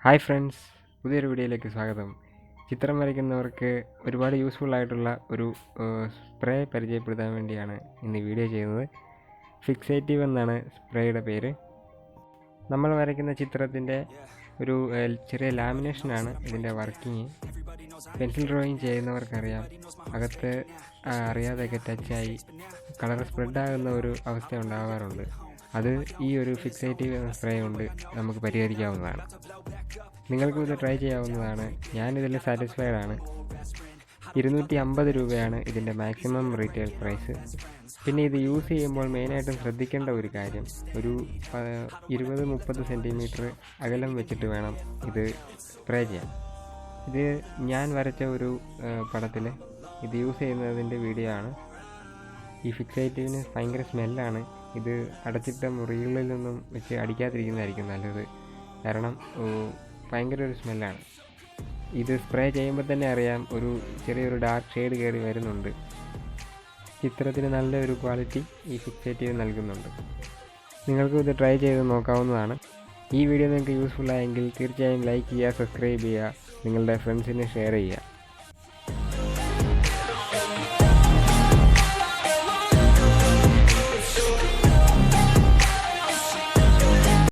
Hi friends, പുതിയൊരു വീഡിയോയിലേക്ക് സ്വാഗതം. ചിത്രം വരയ്ക്കുന്നവർക്ക് ഒരുപാട് യൂസ്ഫുൾ ആയിട്ടുള്ള ഒരു സ്പ്രേ പരിചയപ്പെടുത്താൻ വേണ്ടിയാണ് ഇന്ന് വീഡിയോ ചെയ്യുന്നത്. ഫിക്സേറ്റീവ് എന്നാണ് സ്പ്രേയുടെ പേര്. നമ്മൾ വരയ്ക്കുന്ന ചിത്രത്തിൻ്റെ ഒരു ചെറിയ ലാമിനേഷനാണ് ഇതിൻ്റെ വർക്കിങ്. പെൻസിൽ ഡ്രോയിങ് ചെയ്യുന്നവർക്കറിയാം, അകത്ത് അറിയാതെയൊക്കെ ടച്ചായി കളർ സ്പ്രെഡാകുന്ന ഒരു അവസ്ഥ ഉണ്ടാകാറുണ്ട്. അത് ഈ ഒരു ഫിക്സേറ്റീവ് എന്ന സ്പ്രേ കൊണ്ട് നമുക്ക് പരിഹരിക്കാവുന്നതാണ്. നിങ്ങൾക്കും ഇത് ട്രൈ ചെയ്യാവുന്നതാണ്. ഞാനിതിൽ സാറ്റിസ്ഫൈഡ് ആണ്. 250 രൂപയാണ് ഇതിൻ്റെ മാക്സിമം റീറ്റെയിൽ പ്രൈസ്. പിന്നെ ഇത് യൂസ് ചെയ്യുമ്പോൾ മെയിനായിട്ടും ശ്രദ്ധിക്കേണ്ട ഒരു കാര്യം, ഒരു 20-30 സെൻറ്റിമീറ്റർ അകലം വെച്ചിട്ട് വേണം ഇത് സ്പ്രേ ചെയ്യാൻ. ഇത് ഞാൻ വരച്ച ഒരു പടത്തിൽ ഇത് യൂസ് ചെയ്യുന്നതിൻ്റെ വീഡിയോ ആണ്. ഈ ഫിക്സേറ്റീവിന് ഭയങ്കര സ്മെല്ലാണ്. ഇത് അടച്ചിട്ട മുറികളിൽ നിന്നും വെച്ച് അടിക്കാതിരിക്കുന്നതായിരിക്കും നല്ലത്. കാരണം ഭയങ്കര ഒരു സ്മെല്ലാണ്. ഇത് സ്പ്രേ ചെയ്യുമ്പോൾ തന്നെ അറിയാം, ഒരു ചെറിയൊരു ഡാർക്ക് ഷെയ്ഡ് കയറി വരുന്നുണ്ട്. ചിത്രത്തിന് നല്ലൊരു ക്വാളിറ്റി ഈ ഫിക്സേറ്റീവ് നൽകുന്നുണ്ട്. നിങ്ങൾക്കും ഇത് ട്രൈ ചെയ്ത് നോക്കാവുന്നതാണ്. ഈ വീഡിയോ നിങ്ങൾക്ക് യൂസ്ഫുൾ ആയെങ്കിൽ തീർച്ചയായും ലൈക്ക് ചെയ്യുക, സബ്സ്ക്രൈബ് ചെയ്യുക, നിങ്ങളുടെ ഫ്രണ്ട്സിന് ഷെയർ ചെയ്യുക.